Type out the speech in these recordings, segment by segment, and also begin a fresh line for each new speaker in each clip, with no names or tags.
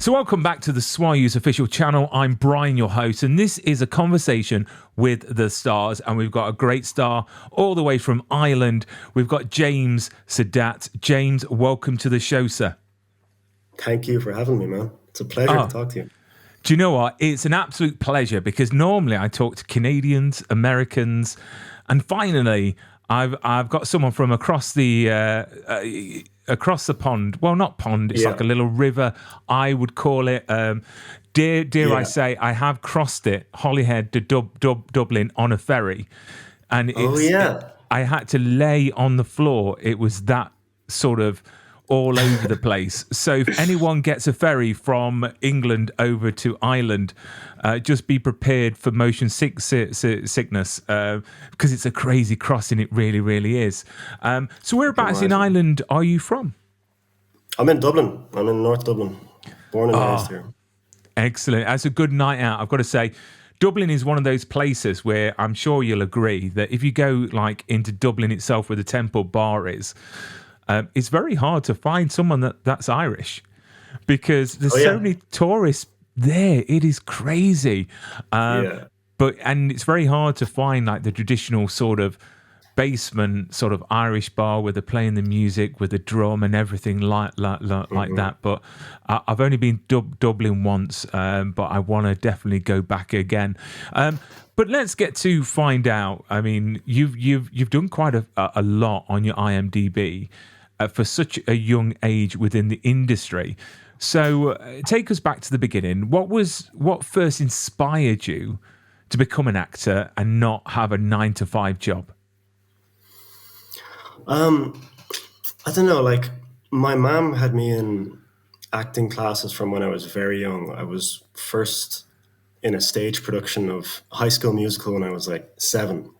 So welcome back to the SWAU's official channel. I'm Bryan, your host, and this is a conversation with the stars, and we've got a great star all the way from Ireland. We've got James Sadat. James, welcome to the show, sir.
Thank you for having me, man. It's a pleasure to talk to you.
Do you know what? It's an absolute pleasure because normally I talk to Canadians, Americans, and finally I've got someone from across the pond. Well, not pond. It's like a little river, I would call it. Dare I say, I have crossed it, Holyhead to Dublin on a ferry, and I had to lay on the floor. It was that sort of all over the place. So if anyone gets a ferry from England over to Ireland, just be prepared for motion sickness because it's a crazy crossing. It really, really is. So whereabouts in Ireland are you from?
I'm in Dublin. I'm in North Dublin. Born and raised here.
Excellent. That's a good night out. I've got to say, Dublin is one of those places where I'm sure you'll agree that if you go like into Dublin itself where the Temple Bar is, it's very hard to find someone that's Irish because there's so many tourists there. It is crazy. And it's very hard to find like the traditional sort of basement sort of Irish bar where they're playing the music with the drum and everything like that. But I've only been Dublin once, but I want to definitely go back again. But let's get to find out. I mean, you've done quite a lot on your IMDb for such a young age within the industry. So take us back to the beginning. What first inspired you to become an actor and not have a 9-to-5 job?
I don't know. Like my mom had me in acting classes from when I was very young. I was first in a stage production of High School Musical when I was like 7.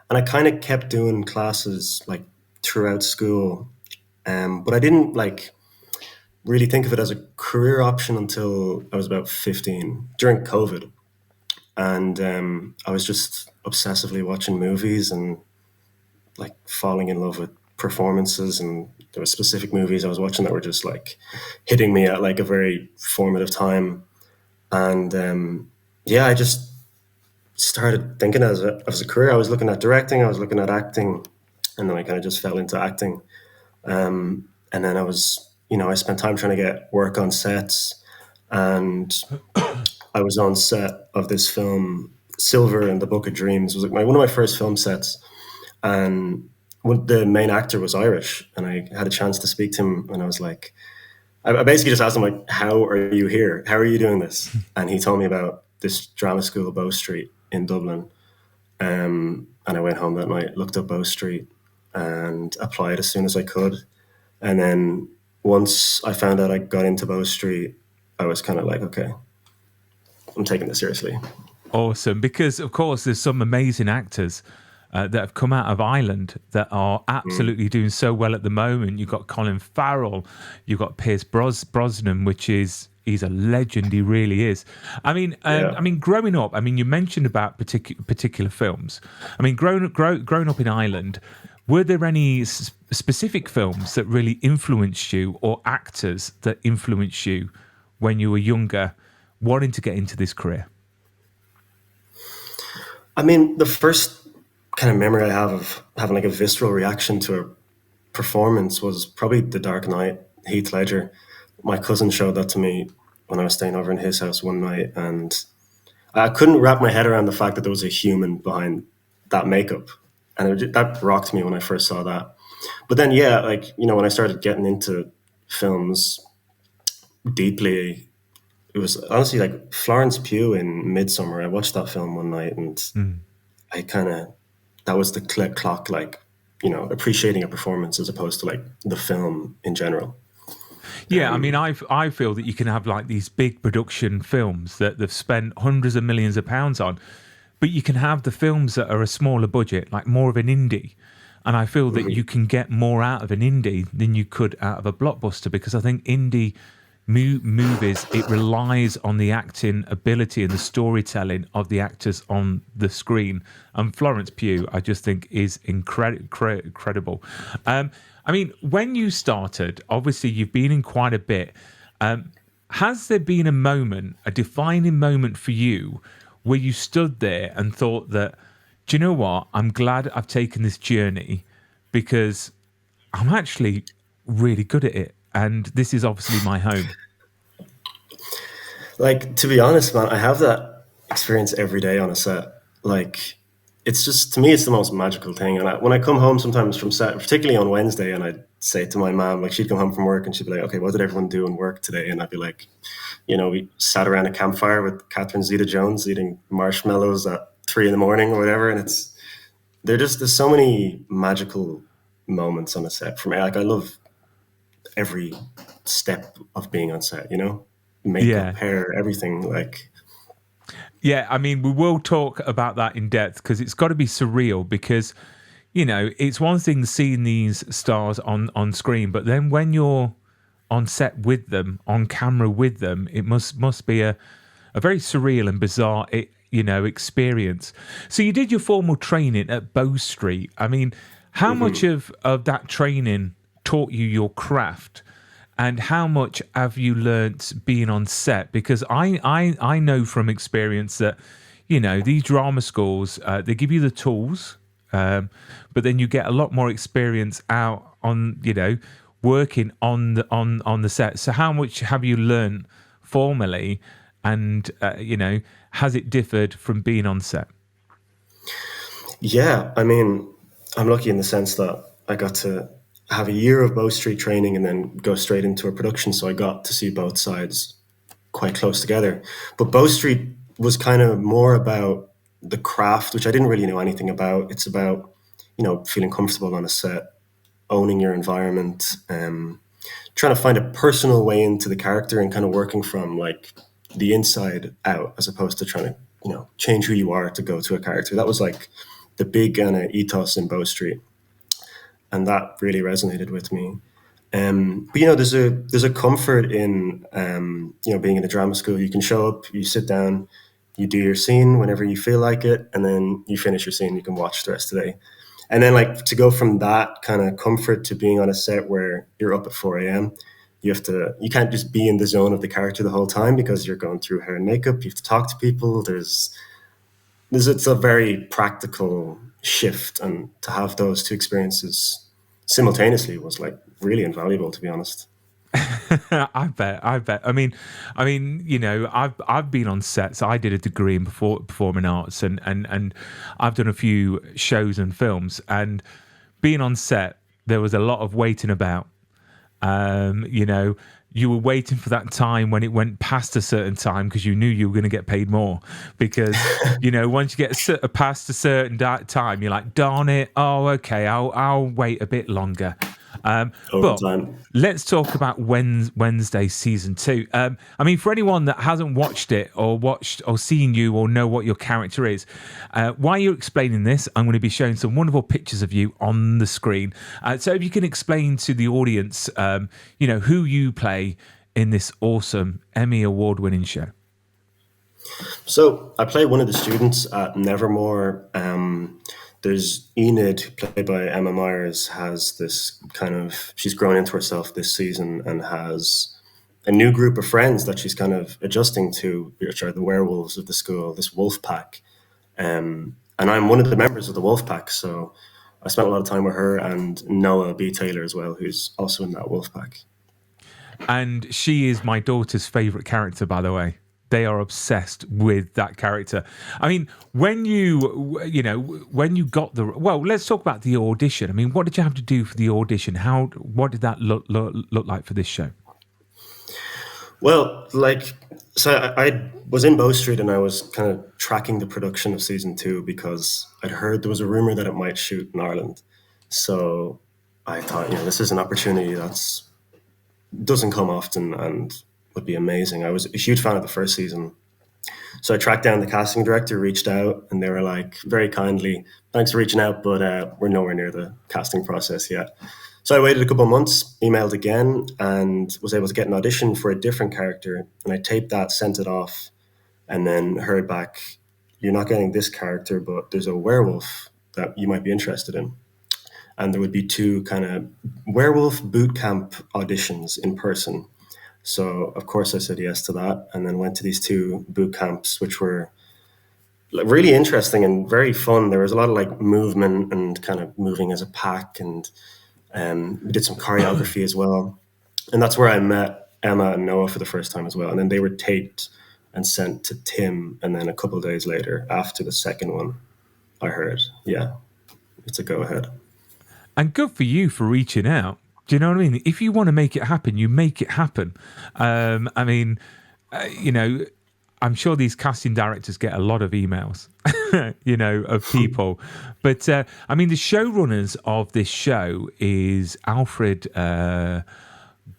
And I kind of kept doing classes like throughout school. But I didn't like really think of it as a career option until I was about 15 during COVID. And I was just obsessively watching movies and like falling in love with performances. And there were specific movies I was watching that were just like hitting me at like a very formative time. And I just started thinking as a career. I was looking at directing, I was looking at acting, and then I kind of just fell into acting. And then I spent time trying to get work on sets, and I was on set of this film, Silver and the Book of Dreams. It was like one of my first film sets, and the main actor was Irish, and I had a chance to speak to him, and I was like, I basically just asked him like, how are you here? How are you doing this? And he told me about this drama school, Bow Street in Dublin. And I went home that night, looked up Bow Street and applied as soon as I could. And then once I found out I got into Bow Street, I was kind of like, okay, I'm taking this seriously.
Awesome. Because of course there's some amazing actors that have come out of Ireland that are absolutely doing so well at the moment. You've got Colin Farrell, you've got Pierce Brosnan, he's a legend. He really is. I mean, growing up, I mean, you mentioned about particular films. I mean, growing up in Ireland, were there any specific films that really influenced you, or actors that influenced you when you were younger, wanting to get into this career?
I mean, the first kind of memory I have of having like a visceral reaction to a performance was probably The Dark Knight, Heath Ledger. My cousin showed that to me when I was staying over in his house one night, and I couldn't wrap my head around the fact that there was a human behind that makeup. And that rocked me when I first saw that. But then, when I started getting into films deeply, it was honestly like Florence Pugh in Midsommar. I watched that film one night, and that was the clock, like, appreciating a performance as opposed to like the film in general.
Yeah, I mean, I feel that you can have like these big production films that they've spent hundreds of millions of pounds on, but you can have the films that are a smaller budget, like more of an indie. And I feel that you can get more out of an indie than you could out of a blockbuster, because I think indie movies, it relies on the acting ability and the storytelling of the actors on the screen. And Florence Pugh, I just think, is incredible. I mean, when you started, obviously you've been in quite a bit. Has there been a moment, a defining moment for you, where you stood there and thought that, do you know what? I'm glad I've taken this journey because I'm actually really good at it. And this is obviously my home.
Like, to be honest, man, I have that experience every day on a set. Like, it's just, to me, it's the most magical thing. And when I come home sometimes from set, particularly on Wednesday, and I'd say to my mom, like, she'd come home from work and she'd be like, okay, what did everyone do in work today? And I'd be like, we sat around a campfire with Catherine Zeta-Jones eating marshmallows at 3 in the morning or whatever. And there's so many magical moments on a set for me. Like, I love every step of being on set, makeup,
Yeah.
hair, everything. Like,
Yeah. I mean, we will talk about that in depth because it's got to be surreal because, it's one thing seeing these stars on screen, but then when you're on set with them, on camera with them, it must be a very surreal and bizarre, experience. So you did your formal training at Bow Street. I mean, how much of that training taught you your craft? And how much have you learnt being on set? Because I know from experience that, these drama schools, they give you the tools, but then you get a lot more experience out on, working on the set. So how much have you learned formally, and has it differed from being on set?
yeah, I mean, I'm lucky in the sense that I got to have a year of Bow Street training and then go straight into a production. So I got to see both sides quite close together. But Bow Street was kind of more about the craft, which I didn't really know anything about. It's about, feeling comfortable on a set, owning your environment, trying to find a personal way into the character and kind of working from like the inside out as opposed to trying to, change who you are to go to a character. That was like the big kind of ethos in Bow Street. And that really resonated with me. But there's a comfort in being in a drama school. You can show up, you sit down, you do your scene whenever you feel like it, and then you finish your scene. You can watch the rest of the day, and then like to go from that kind of comfort to being on a set where you're up at 4 a.m. You can't just be in the zone of the character the whole time because you're going through hair and makeup. You have to talk to people. It's a very practical shift, and to have those two experiences simultaneously was like really invaluable, to be honest.
I bet. I've been on sets. I did a degree in performing arts, and I've done a few shows and films. And being on set, there was a lot of waiting about. You were waiting for that time when it went past a certain time because you knew you were going to get paid more. Because once you get past a certain time, you're like, darn it. Oh, okay. I'll wait a bit longer. But
Overtime.
let's talk about Wednesday season 2. I mean, for anyone that hasn't watched it or seen you or know what your character is, while you're explaining this, I'm going to be showing some wonderful pictures of you on the screen. So if you can explain to the audience, who you play in this awesome Emmy award-winning show.
So I play one of the students at Nevermore. There's Enid, played by Emma Myers, has this she's grown into herself this season and has a new group of friends that she's kind of adjusting to, which are the werewolves of the school, this wolf pack. And I'm one of the members of the wolf pack, so I spent a lot of time with her and Noah B. Taylor as well, who's also in that wolf pack.
And she is my daughter's favorite character, by the way. They are obsessed with that character. I mean, when you got let's talk about the audition. I mean, what did you have to do for the audition? What did that look like for this show?
Well, I was in Bow Street and I was kind of tracking the production of season 2 because I'd heard there was a rumor that it might shoot in Ireland. So I thought, this is an opportunity that doesn't come often and would be amazing. I was a huge fan of the first season. So I tracked down the casting director, reached out, and they were like, very kindly, thanks for reaching out, but we're nowhere near the casting process yet. So I waited a couple of months, emailed again, and was able to get an audition for a different character. And I taped that, sent it off, and then heard back, you're not getting this character, but there's a werewolf that you might be interested in. And there would be 2 kind of werewolf boot camp auditions in person. So of course I said yes to that, and then went to these 2 boot camps, which were really interesting and very fun. There was a lot of like movement and kind of moving as a pack, and we did some choreography as well. And that's where I met Emma and Noah for the first time as well. And then they were taped and sent to Tim. And then a couple of days later, after the second one, I heard, yeah, it's a go ahead.
And good for you for reaching out. Do you know what I mean? If you want to make it happen, you make it happen. I mean, you know, I'm sure these casting directors get a lot of emails, you know, of people. But I mean, the showrunners of this show is Alfred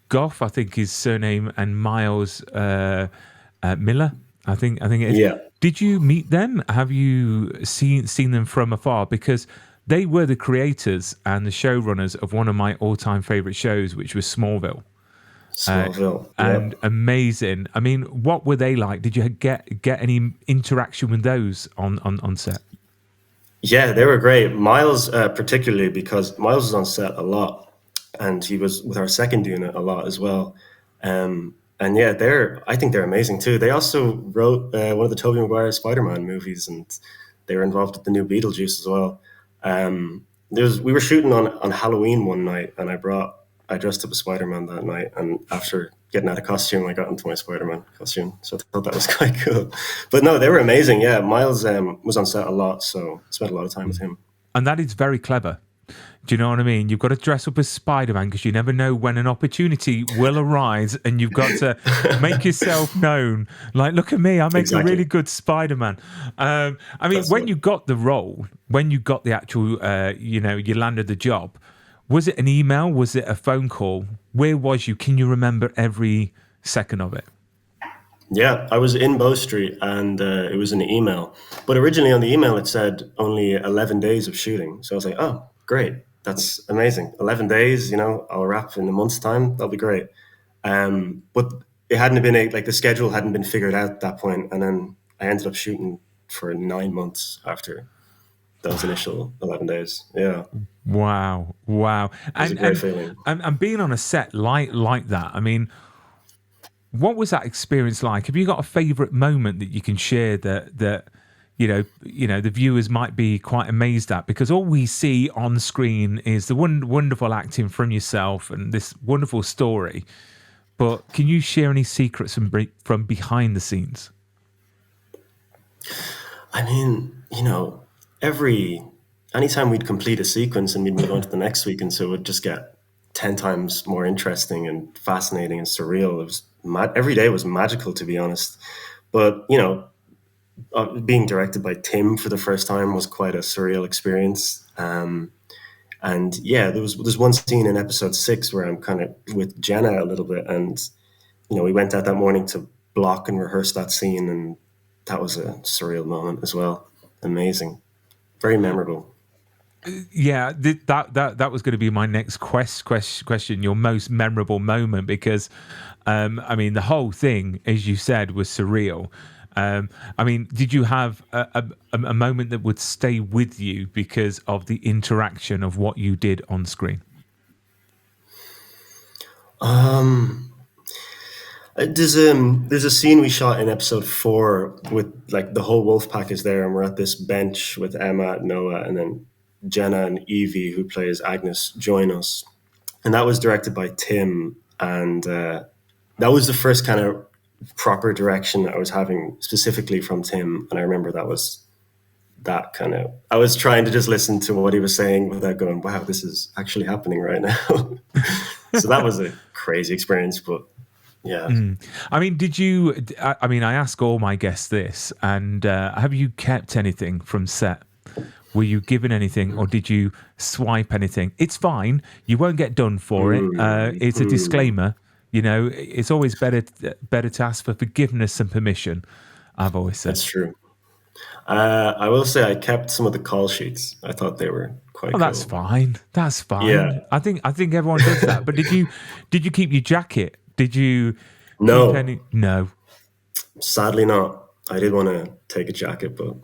Goff, I think his surname, and Miles Miller. I think it is.
Yeah.
Did you meet them? Have you seen them from afar? Because they were the creators and the showrunners of one of my all-time favorite shows, which was Smallville.
Smallville.
And amazing. I mean, what were they like? Did you get any interaction with those on set?
Yeah, they were great. Miles, particularly because Miles was on set a lot, and he was with our second unit a lot as well. And yeah, I think they're amazing too. They also wrote one of the Tobey Maguire Spider-Man movies, and they were involved with the new Beetlejuice as well. We were shooting on Halloween one night, and I dressed up as Spider-Man that night, and after getting out of costume, I got into my Spider-Man costume. So I thought that was quite cool. But no, they were amazing. Yeah, Miles was on set a lot, so I spent a lot of time with him.
And that is very clever. Do you know what I mean? You've got to dress up as Spider-Man because you never know when an opportunity will arise, and you've got to make yourself known. Like, look at me, I make a really good Spider-Man. I mean, when you got the role, when you got the actual, you know, you landed the job, was it an email? Was it a phone call? Where was you? Can you remember every second of it?
Yeah, I was in Bow Street, and it was an email. But originally on the email, it said only 11 days of shooting. So I was like, oh, great. That's amazing. 11 days, you know, I'll wrap in a month's time. That'll be great. But it hadn't been the schedule hadn't been figured out at that point. And then I ended up shooting for 9 months after those initial 11 days. Yeah.
Wow.
It was a great feeling.
And being on a set like that, I mean, what was that experience like? Have you got a favorite moment that you can share that you know the viewers might be quite amazed at? Because all we see on screen is the wonderful acting from yourself and this wonderful story. But can you share any secrets from behind the scenes?
I mean, you know, anytime we'd complete a sequence and we'd move on to the next sequence, it would just get 10 times more interesting and fascinating and surreal. It was every day was magical, to be honest. But, you know, being directed by Tim for the first time was quite a surreal experience. And yeah, there's one scene in episode 6 where I'm kind of with Jenna a little bit, and you know, we went out that morning to block and rehearse that scene, and that was a surreal moment as well. Amazing, very memorable.
Yeah, that was going to be my next question. Your most memorable moment, because I mean, the whole thing, as you said, was surreal. I mean, did you have a moment that would stay with you because of the interaction of what you did on screen?
There's a scene we shot in episode 4 with like the whole wolf pack is there, and we're at this bench with Emma, Noah, and then Jenna and Evie, who plays Agnes, join us. And that was directed by Tim, and that was the first kind of proper direction I was having specifically from Tim. And I remember I was trying to just listen to what he was saying without going, wow, this is actually happening right now. So that was a crazy experience, but yeah.
I mean, I ask all my guests this, and have you kept anything from set? Were you given anything, or did you swipe anything? It's fine. You won't get done for it. It's a disclaimer. You know, it's always better to ask for forgiveness and permission, I've always said.
That's true. I will say I kept some of the call sheets. I thought they were quite cool.
That's fine. That's fine.
Yeah.
I think everyone does that. But did you keep your jacket? Did you
No.
keep any? No.
Sadly not. I did want to take a jacket, but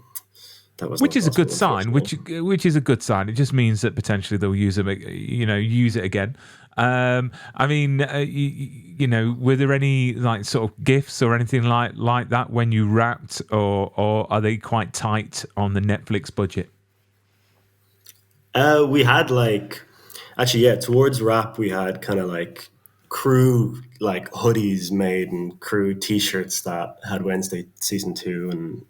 that was
Which
not
is a good
possible,
sign.
unfortunately.
Which is a good sign. It just means that potentially they'll use them, use it again. I mean, were there any like sort of gifts or anything like that when you wrapped, or are they quite tight on the Netflix budget?
We had like, actually, yeah, towards rap, we had kind of like crew like hoodies made and crew T-shirts that had Wednesday season two and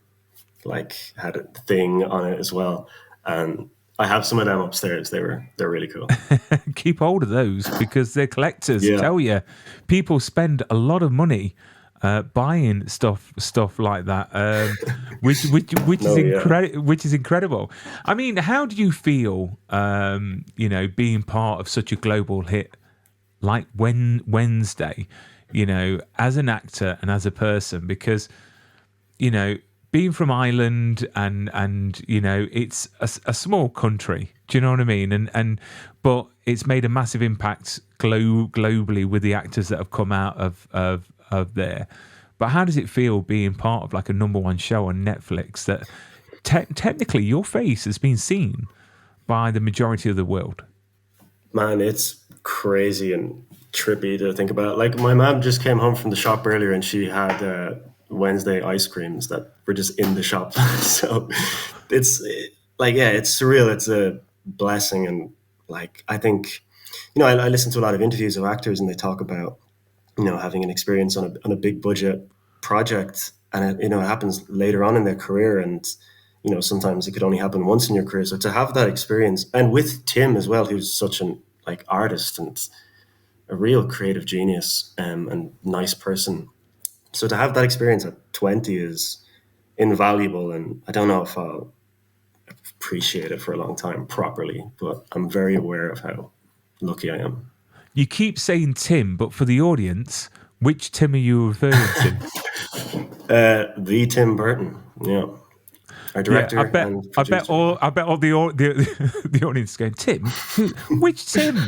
like had a thing on it as well. And I have some of them upstairs. They're really cool.
Keep hold of those because they're collectors.
Yeah.
Tell you, people spend a lot of money buying stuff like that, which is
No, yeah.
which is incredible. I mean, how do you feel? Being part of such a global hit like Wednesday, as an actor and as a person, because being from Ireland and it's a small country. Do you know what I mean? But it's made a massive impact globally with the actors that have come out of there. But how does it feel being part of like a number one show on Netflix that technically your face has been seen by the majority of the world?
Man, it's crazy and trippy to think about. Like my mom just came home from the shop earlier, and she had Wednesday ice creams that were just in the shop. So it's like, yeah, it's surreal. It's a blessing, and like I think, I listen to a lot of interviews of actors, and they talk about having an experience on a big budget project, and it happens later on in their career, and sometimes it could only happen once in your career. So to have that experience, and with Tim as well, who's such an like artist and a real creative genius, and nice person. So to have that experience at 20 is invaluable, and I don't know if I'll appreciate it for a long time properly, but I'm very aware of how lucky I am.
You keep saying Tim, but for the audience, which Tim are you referring to?
The Tim Burton, yeah, our
Yeah,
director and producer.
I bet all the audience going, Tim, which Tim?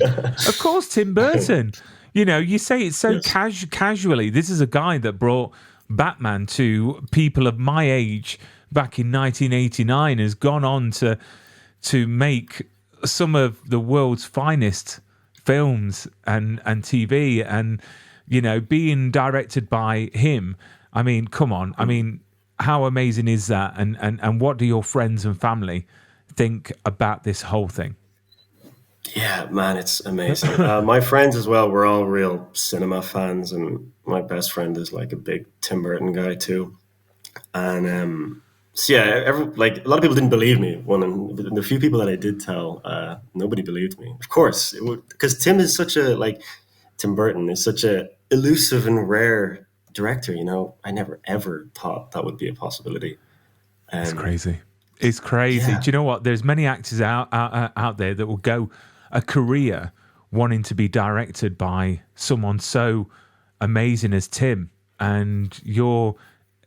Of course, Tim Burton. You say it so
Yes.
casually. This is a guy that brought Batman to people of my age back in 1989. Has gone on to make some of the world's finest films and TV, and being directed by him. I mean, come on. I mean, how amazing is that? And what do your friends and family think about this whole thing?
Yeah, man, it's amazing. My friends as well, we're all real cinema fans, and my best friend is like a big Tim Burton guy too. And so yeah, like a lot of people didn't believe me. The few people that I did tell, nobody believed me. Of course, because Tim Burton is such a elusive and rare director. I never ever thought that would be a possibility.
It's
Um,
crazy. It's crazy.
yeah,
Do you know what? There's many actors out there that will go a career wanting to be directed by someone so amazing as Tim. And you're,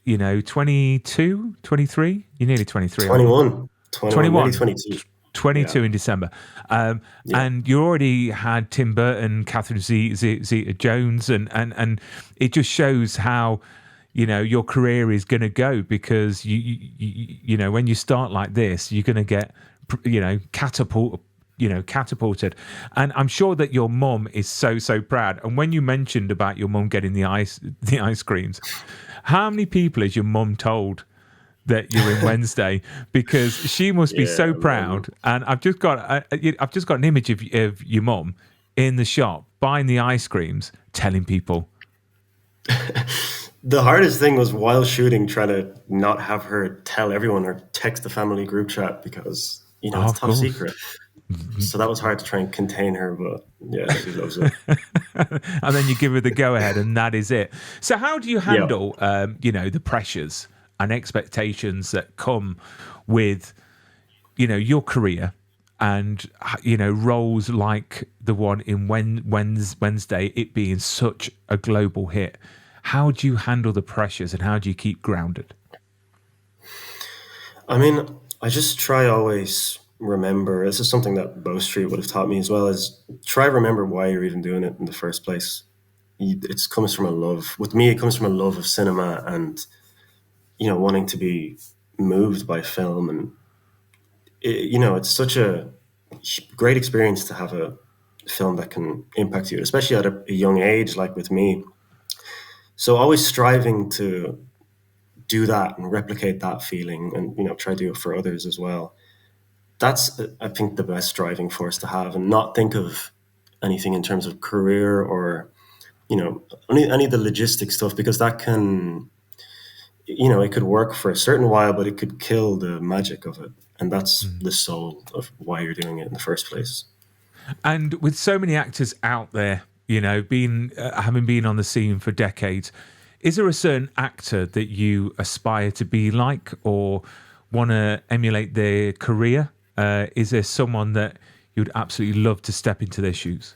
22, 23? You're nearly 23, aren't you?
21, 21, nearly
21,
22. Yeah,
22 in December.
yeah.
And you already had Tim Burton, Catherine Zeta Jones, and it just shows how, your career is going to go, because when you start like this, you're going to get, catapulted. And I'm sure that your mum is so proud. And when you mentioned about your mum getting the ice creams, how many people has your mum told that you're in Wednesday? Because she must be
Yeah,
so
man.
proud. And I've just got an image of your mum in the shop buying the ice creams, telling people.
The hardest thing was while shooting, trying to not have her tell everyone or text the family group chat because,
Oh,
it's
of
top
course.
secret. So that was hard to try and contain her, but yeah, she loves it.
And then you give her the go ahead, and that is it. So, how do you
Yeah.
handle, the pressures and expectations that come with, your career, and roles like the one in Wednesday, it being such a global hit? How do you handle the pressures, and how do you keep grounded?
I mean, I just try always remember, this is something that Bow Street would have taught me as well, is try remember why you're even doing it in the first place. It comes from a love. With me, it comes from a love of cinema and, wanting to be moved by film and it's such a great experience to have a film that can impact you, especially at a young age, like with me. So always striving to do that and replicate that feeling, and try to do it for others as well. That's, I think, the best driving force to have, and not think of anything in terms of career or any of the logistic stuff, because that can, it could work for a certain while, but it could kill the magic of it. And that's the soul of why you're doing it in the first place.
And with so many actors out there, being having been on the scene for decades, is there a certain actor that you aspire to be like or want to emulate their career? Is there someone that you'd absolutely love to step into their shoes?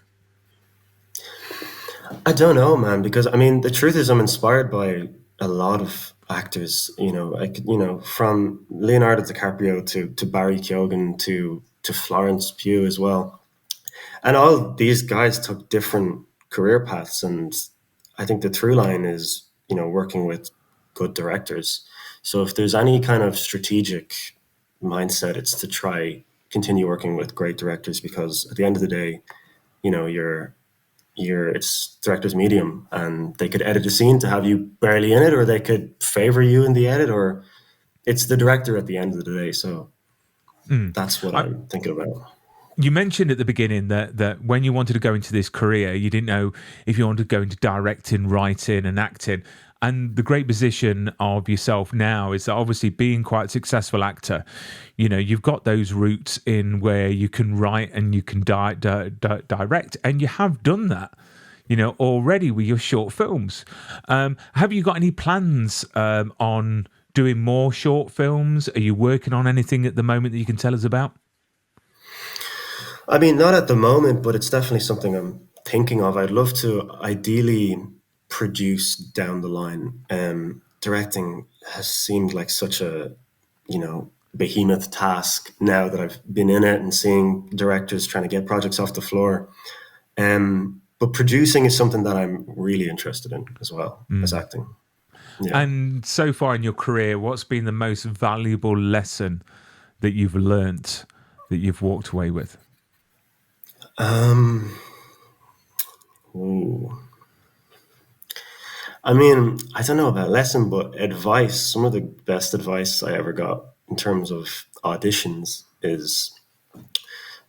I don't know, man, because I mean, the truth is, I'm inspired by a lot of actors. From Leonardo DiCaprio to Barry Keoghan to Florence Pugh as well, and all these guys took different career paths. And I think the through line is, working with good directors. So if there's any kind of strategic mindset, it's to try continue working with great directors, because at the end of the day, it's director's medium, and they could edit a scene to have you barely in it, or they could favor you in the edit, or it's the director at the end of the day. So that's what
I,
I'm thinking about.
You mentioned at the beginning that when you wanted to go into this career, you didn't know if you wanted to go into directing, writing, and acting. And the great position of yourself now is that obviously being quite a successful actor, you've got those roots in where you can write and you can direct, and you have done that, already with your short films. Have you got any plans on doing more short films? Are you working on anything at the moment that you can tell us about?
I mean, not at the moment, but it's definitely something I'm thinking of. I'd love to ideally produce down the line. Directing has seemed like such a, behemoth task now that I've been in it and seeing directors trying to get projects off the floor. But producing is something that I'm really interested in as well as acting. Yeah.
And so far in your career, what's been the most valuable lesson that you've learnt, that you've walked away with?
Ooh. I mean, I don't know about lesson, but advice. Some of the best advice I ever got in terms of auditions is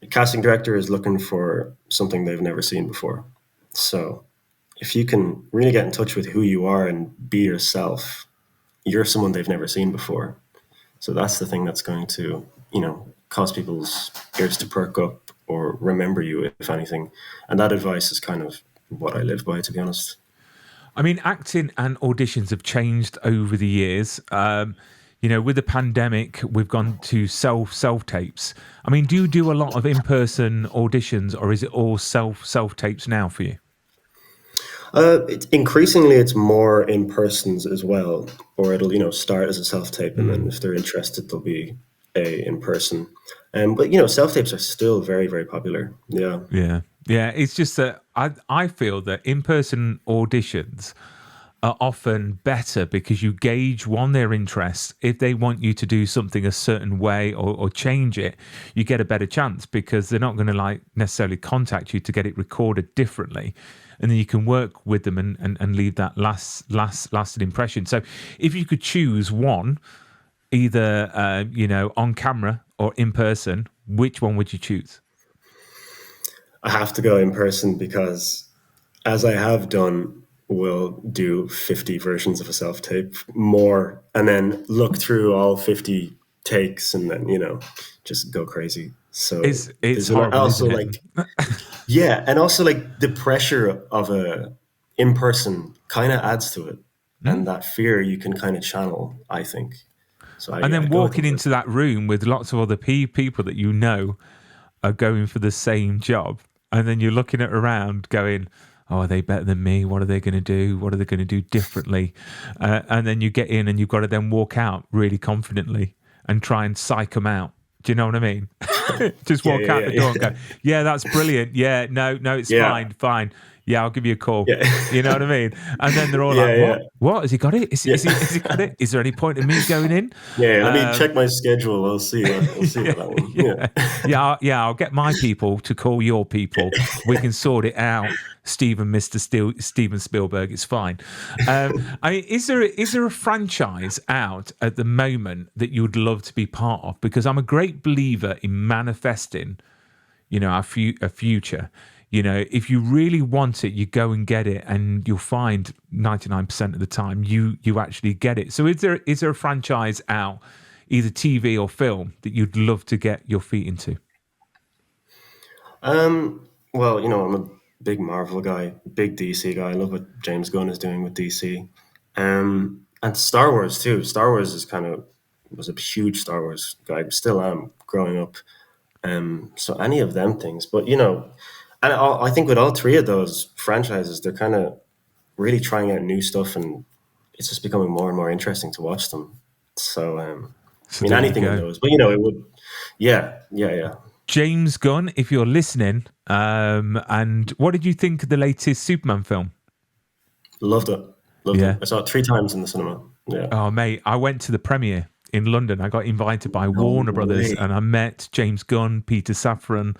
a casting director is looking for something they've never seen before. So if you can really get in touch with who you are and be yourself, you're someone they've never seen before. So that's the thing that's going to, cause people's ears to perk up or remember you, if anything. And that advice is kind of what I live by, to be honest.
I mean, acting and auditions have changed over the years. With the pandemic, we've gone to self tapes. I mean, do you do a lot of in person auditions, or is it all self tapes now for you?
Increasingly, it's more in persons as well, or it'll start as a self tape, and then if they're interested, there'll be a in person. But self tapes are still very, very popular. Yeah.
Yeah. It's just that I feel that in person auditions are often better because you gauge their interests. If they want you to do something a certain way or change it, you get a better chance because they're not going to necessarily contact you to get it recorded differently. And then you can work with them and leave that lasting impression. So if you could choose one, either on camera or in person, which one would you choose?
I have to go in person because, as I have done, we'll do 50 versions of a self tape more, and then look through all 50 takes, and then just go crazy. So
it's horrible,
also
isn't it?
yeah, and also the pressure of a in person kind of adds to it, and that fear you can kind of channel, I think. So
and then walking into that room with lots of other people that are going for the same job, and then you're looking at around going, oh, are they better than me? What are they going to do? What are they going to do differently? And then you get in and you've got to then walk out really confidently and try and psych them out. Do you know what I mean? Just walk out the door and go, yeah, that's brilliant. Yeah, no, it's fine. Yeah, I'll give you a call.
Yeah.
You know what I mean? And then they're all like,
Yeah, yeah.
What? Has he got it?
Yeah.
Has he got it? Is there any point in me going in?
Yeah, let me check my schedule. I'll see
Yeah,
about that one.
yeah, I'll get my people to call your people. We can sort it out. Steven Spielberg. It's fine. Is there a franchise out at the moment that you would love to be part of? Because I'm a great believer in manifesting, a future. If you really want it, you go and get it, and you'll find 99% of the time you actually get it. So is there a franchise out, either TV or film, that you'd love to get your feet into?
Well, I'm a big Marvel guy, big DC guy. I love what James Gunn is doing with DC. And Star Wars too. Star Wars was a huge Star Wars guy. Still am growing up. So any of them things, but and I think with all three of those franchises, they're kind of really trying out new stuff, and it's just becoming more and more interesting to watch them. So,
So
I mean,
there you
anything of
go.
those, but it would, yeah.
James Gunn, if you're listening, and what did you think of the latest Superman film?
Loved it.
Yeah.
I saw it 3 times in the cinema. Yeah.
Oh, mate, I went to the premiere in London. I got invited by
No
Warner Brothers,
way.
and I met James Gunn, Peter Safran,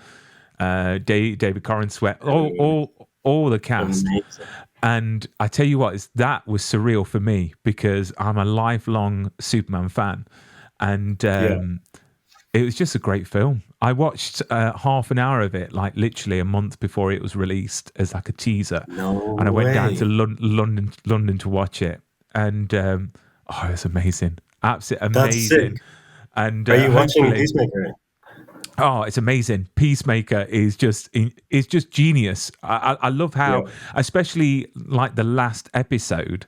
David Corrin Sweat, all the cast.
Amazing.
And I tell you what, that was surreal for me because I'm a lifelong Superman fan, and
Yeah.
it was just a great film. I watched half an hour of it, like literally a month before it was released, as like a teaser.
No
And I went down
way.
to London to watch it, and it was amazing, absolutely
That's
amazing.
sick.
And
Are you watching
hopefully,
Peacemaker?
it's amazing. Peacemaker is just genius. I love how,
Yeah.
especially like the last episode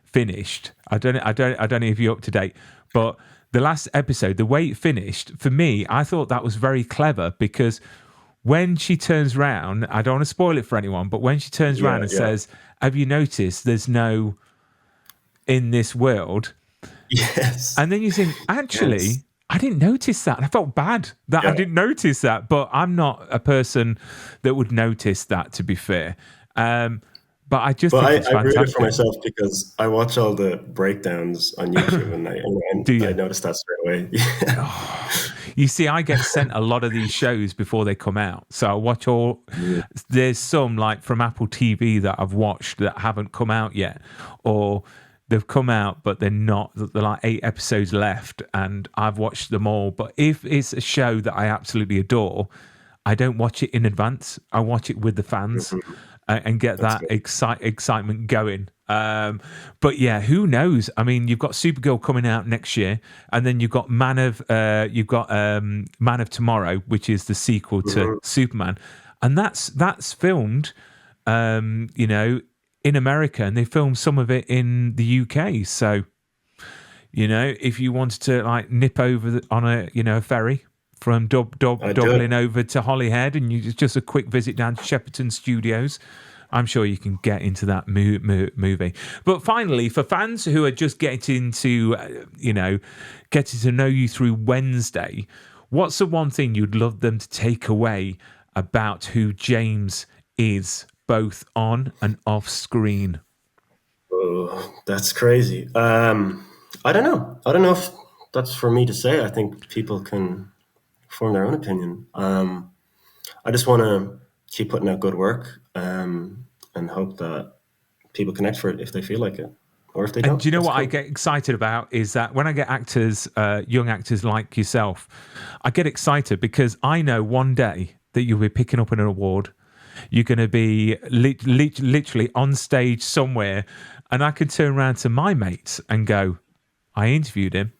finished. I don't know if you're up to date, but the last episode, the way it finished, for me, I thought that was very clever because when she turns round, I don't want to spoil it for anyone, but when she turns round and
Yeah.
says, "Have you noticed there's no in this world?"
Yes.
And then you think, actually,
Yes.
I didn't notice that. And I felt bad that I
Yeah.
didn't notice that, but I'm not a person that would notice that, to be fair. But I just
But
think it's
I ruined it
fantastic.
for myself because I watch all the breakdowns on YouTube, and
Do you?
I noticed that straight away.
You see, I get sent a lot of these shows before they come out. So I watch all.
Yeah.
There's some like from Apple TV that I've watched that haven't come out yet, or they've come out but they're not. They're like 8 episodes left, and I've watched them all. But if it's a show that I absolutely adore, I don't watch it in advance. I watch it with the fans and get
That's
that
good.
excitement going. But yeah, who knows? I mean, you've got Supergirl coming out next year, and then you've got Man of Tomorrow, which is the sequel to Superman, and that's filmed, in America, and they filmed some of it in the UK. So, if you wanted to like nip over on a ferry from Dublin over to Holyhead, and just a quick visit down to Shepperton Studios, I'm sure you can get into that movie. But finally, for fans who are just getting to know you through Wednesday, what's the one thing you'd love them to take away about who James is, both on and off screen?
Oh, that's crazy. I don't know. I don't know if that's for me to say. I think people can form their own opinion. I just want to keep putting out good work, and hope that people connect for it if they feel like it, or if they
And
don't.
do you know
That's
what I
cool.
get excited about is that when I get actors, young actors like yourself, I get excited because I know one day that you'll be picking up an award. You're going to be literally on stage somewhere, and I can turn around to my mates and go, "I interviewed him."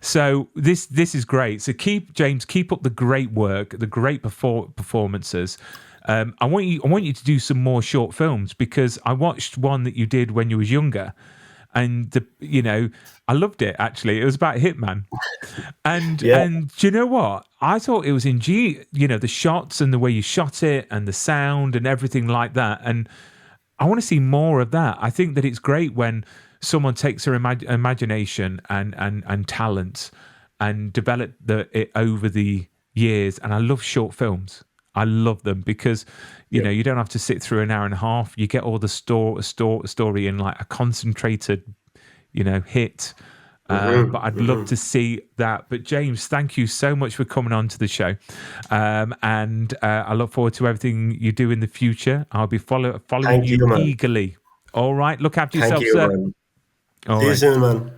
So this is great. So keep up the great work, the great performances. I want you to do some more short films because I watched one that you did when you was younger, and I loved it. Actually, it was about Hitman, and
Yeah.
do you know what? I thought it was the shots and the way you shot it and the sound and everything like that. And I want to see more of that. I think that it's great when someone takes their imagination and talent and develop it over the years. And I love short films. I love them because you know
Yep.
you don't have to sit through an hour and a half. You get all the story in like a concentrated, hit. But I'd love to see that. But James, thank you so much for coming on to the show, and I look forward to everything you do in the future. I'll be following
Thank you,
you
man.
eagerly. All right, look after
Thank
yourself,
you,
sir.
man.
All
See you
right.
soon, man.